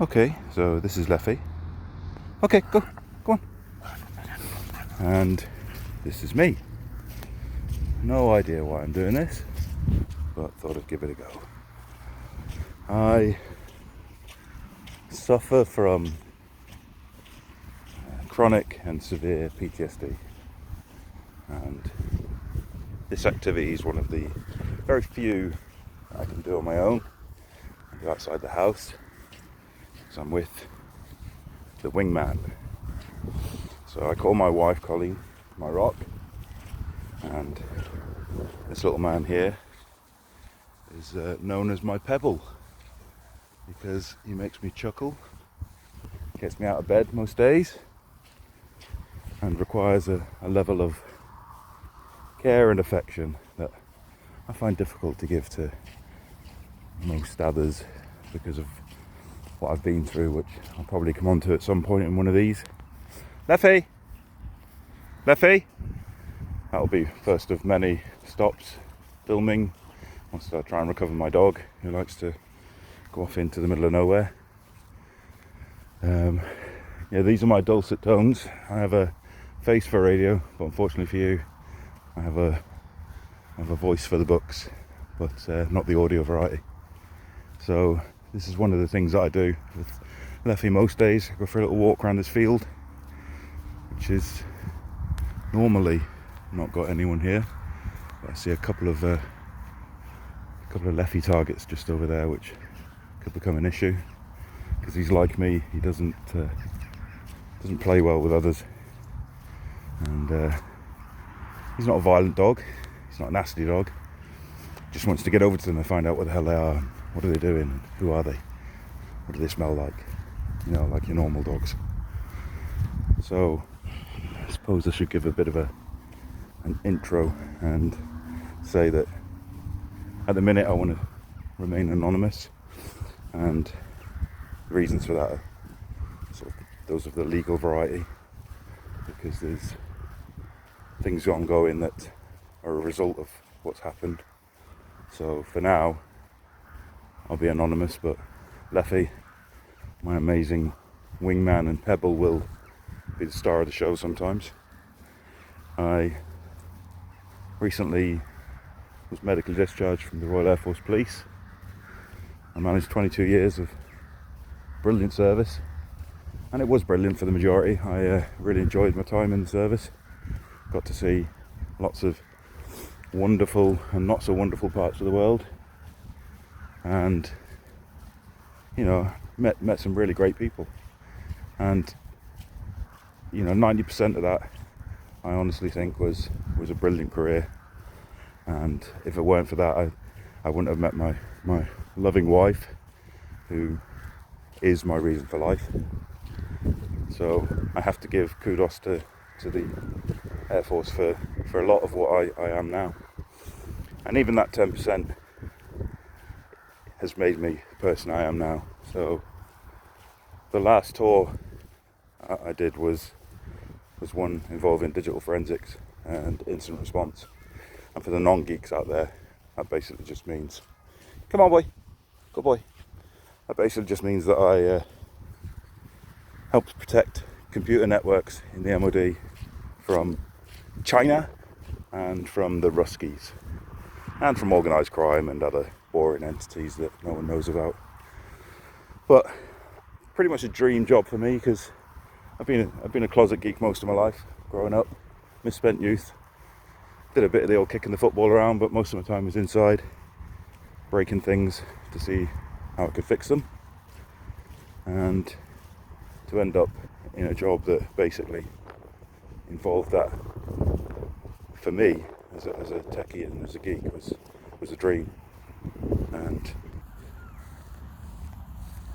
Okay, so this is Leffe. Okay, go on. And this is me. No idea why I'm doing this, but thought I'd give it a go. I suffer from chronic and severe PTSD, and this activity is one of the very few I can do on my own. I do outside the house, because I'm with the wingman. So I call my wife Colleen my rock, and this little man here is known as my pebble, because he makes me chuckle, gets me out of bed most days, and requires a level of care and affection that I find difficult to give to most others because of what I've been through, which I'll probably come on to at some point in one of these. Leffe! Leffe! That'll be first of many stops filming once I try and recover my dog, who likes to go off into the middle of nowhere. These are my dulcet tones. I have a face for radio, but unfortunately for you, I have a voice for the books, but not the audio variety. So this is one of the things that I do with Leffe most days. I go for a little walk around this field, which is normally not got anyone here, but I see a couple of Leffe targets just over there, which could become an issue, because he's like me. He doesn't play well with others, and he's not a violent dog, he's not a nasty dog, just wants to get over to them and find out what the hell they are, what are they doing, who are they, what do they smell like, like your normal dogs. So I suppose I should give a bit of an intro and say that at the minute I want to remain anonymous, and the reasons for that are sort of those of the legal variety, because there's things ongoing that are a result of what's happened. So for now I'll be anonymous, but Leffe, my amazing wingman and pebble, will be the star of the show sometimes. I recently was medically discharged from the Royal Air Force Police. I managed 22 years of brilliant service, and it was brilliant for the majority. I really enjoyed my time in the service. Got to see lots of wonderful and not so wonderful parts of the world, and met some really great people, and 90% of that I honestly think was a brilliant career. And if it weren't for that, I wouldn't have met my loving wife, who is my reason for life. So I have to give kudos to the Air Force for a lot of what I am now. And even that 10% has made me the person I am now. So the last tour I did was one involving digital forensics and incident response. And for the non-geeks out there, that basically just means, come on boy, good boy. That basically just means that I helped protect computer networks in the MOD from China and from the Ruskies, and from organised crime and other boring entities that no one knows about. But pretty much a dream job for me, because I've been a closet geek most of my life growing up, misspent youth. Did a bit of the old kicking the football around, but most of my time was inside, breaking things to see how I could fix them, and to end up in a job that basically involved that, for me as a techie and as a geek, was a dream. And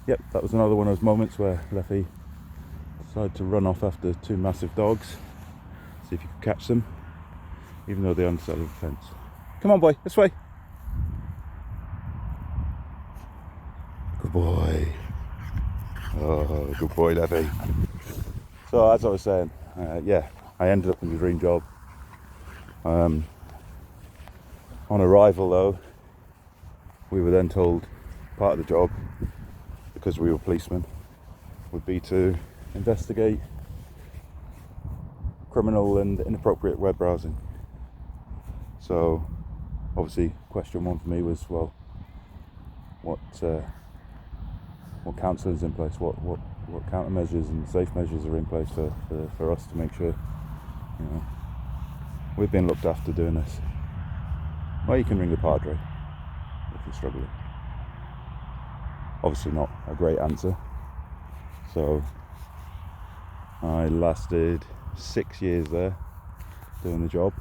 yep, that was another one of those moments where Leffe decided to run off after two massive dogs, see if you could catch them, even though they're on the side of the fence. Come on boy, this way. Good boy. Oh, good boy, Leffe. So as I was saying, I ended up in the dream job. On arrival though, we were then told part of the job because we were policemen, would be to investigate criminal and inappropriate web browsing. So obviously question one for me was, well, what counselling is in place, what countermeasures and safe measures are in place for us to make sure, you know, we've been looked after doing this. Well, you can ring the padre if you're struggling. Obviously not a great answer. So I lasted 6 years there doing the job.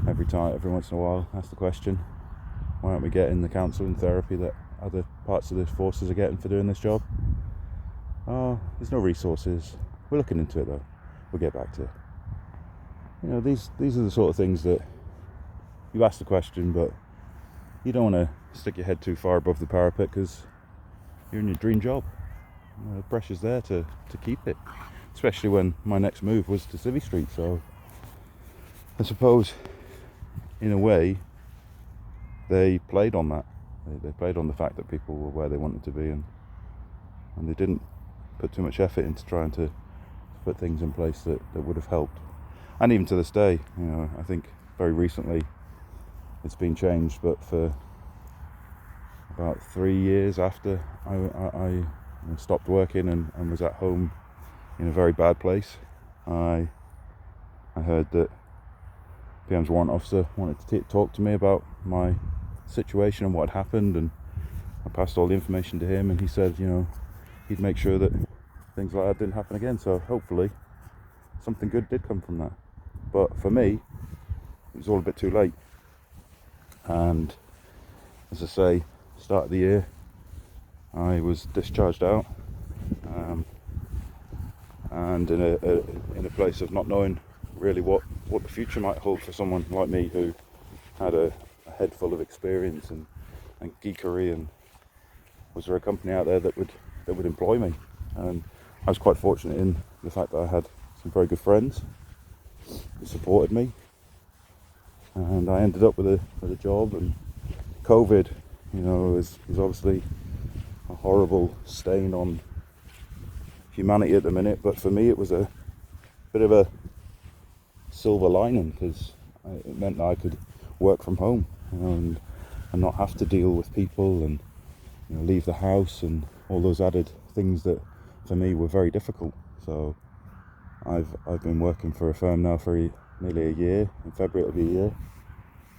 Every once in a while, ask the question, why aren't we getting the counselling therapy that other parts of the forces are getting for doing this job? Oh, there's no resources. We're looking into it though. We'll get back to it. You know, these are the sort of things that you ask the question, but you don't want to stick your head too far above the parapet because you're in your dream job. You know, the pressure's there to keep it, especially when my next move was to Civvy Street. So I suppose, in a way, they played on that. They played on the fact that people were where they wanted to be, and they didn't put too much effort into trying to put things in place that would have helped. And even to this day, you know, I think very recently it's been changed, but for about 3 years after I stopped working and was at home in a very bad place, I heard that PM's warrant officer wanted to talk to me about my situation and what had happened, and I passed all the information to him, and he said, you know, he'd make sure that things like that didn't happen again. So hopefully something good did come from that. But for me, it was all a bit too late. And as I say, start of the year, I was discharged out, and in a place of not knowing really what the future might hold for someone like me who had a head full of experience and geekery, and was there a company out there that would employ me? And I was quite fortunate in the fact that I had some very good friends who supported me, and I ended up with a job. And COVID, you know, was obviously a horrible stain on humanity at the minute, but for me it was a bit of a silver lining, because it meant that I could work from home, you know, and not have to deal with people, and, you know, leave the house and all those added things that for me were very difficult. So I've been working for a firm now for nearly a year. In February it'll be a year,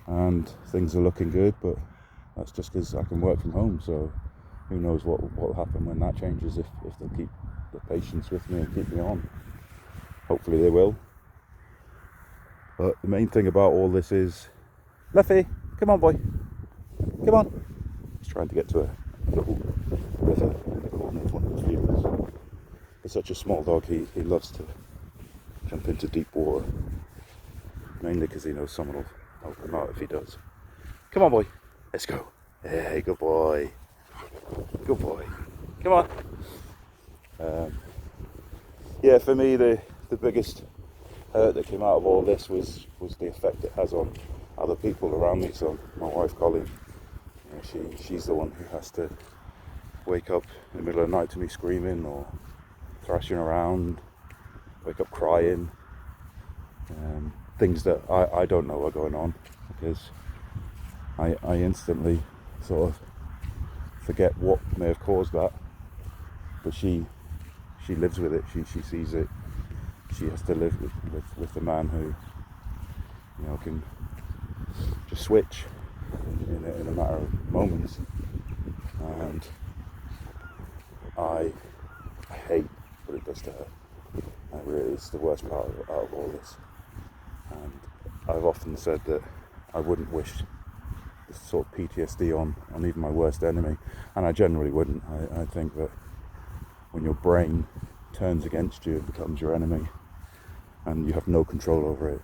and things are looking good, but that's just because I can work from home. So who knows what will happen when that changes, if they'll keep the patience with me and keep me on. Hopefully they will. But the main thing about all this is, Leffe, come on boy, come on. He's trying to get to a little river in the corner of one of the fields. For such a small dog, he loves to jump into deep water, mainly because he knows someone will help him out if he does. Come on boy, let's go. Hey, good boy. Good boy. Come on. Yeah, for me the biggest hurt that came out of all this was the effect it has on other people around me. So my wife Colleen, you know, she's the one who has to wake up in the middle of the night to me screaming or thrashing around, wake up crying, things that I don't know are going on, because I instantly sort of forget what may have caused that. But she lives with it, she sees it. She has to live with the man who, you know, can just switch in a matter of moments. And I hate what it does to her. It's the worst part out of all this. And I've often said that I wouldn't wish this sort of PTSD on even my worst enemy, and I generally wouldn't. I think that when your brain turns against you, it becomes your enemy, and you have no control over it,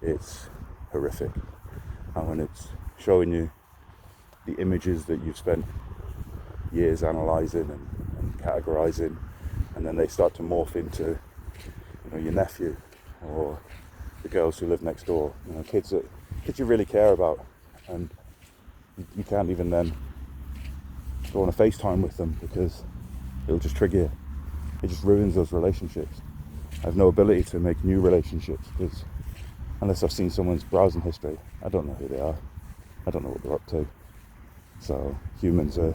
it's horrific. And when it's showing you the images that you've spent years analysing and categorising, and then they start to morph into, you know, your nephew or the girls who live next door, you know, kids you really care about, and you can't even then go on a FaceTime with them, because it'll just trigger you. It just ruins those relationships. I have no ability to make new relationships, because unless I've seen someone's browsing history, I don't know who they are. I don't know what they're up to. So humans are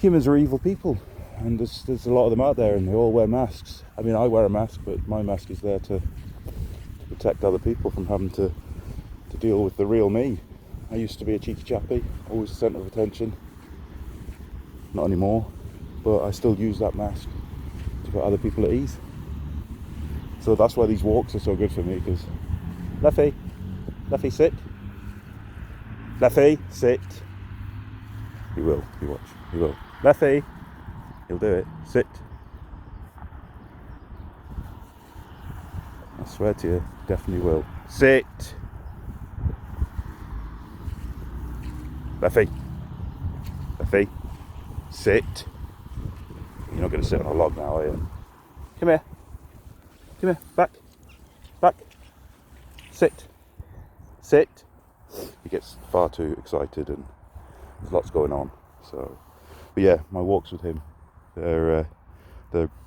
evil people, and there's a lot of them out there, and they all wear masks. I mean, I wear a mask, but my mask is there to protect other people from having to deal with the real me. I used to be a cheeky chappy, always the centre of attention. Not anymore, but I still use that mask to put other people at ease. So that's why these walks are so good for me, because Leffe, sit. Leffe, sit. He will, you watch, he will. Leffe, he'll do it. Sit. I swear to you, definitely will. Sit. Leffe, sit. You're not going to sit on a log now, are you? Come here, back, sit. He gets far too excited, and there's lots going on. So, but yeah, my walks with him, they're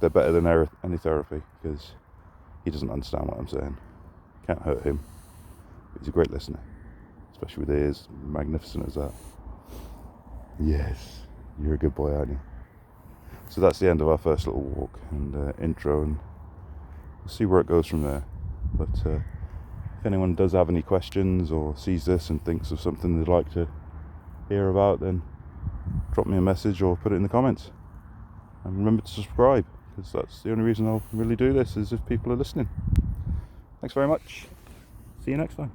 better than any therapy, because he doesn't understand what I'm saying. Can't hurt him. He's a great listener, especially with ears magnificent as that. Yes, you're a good boy, aren't you? So that's the end of our first little walk and intro, and we'll see where it goes from there. But if anyone does have any questions, or sees this and thinks of something they'd like to hear about, then drop me a message or put it in the comments. And remember to subscribe, because that's the only reason I'll really do this, is if people are listening. Thanks very much. See you next time.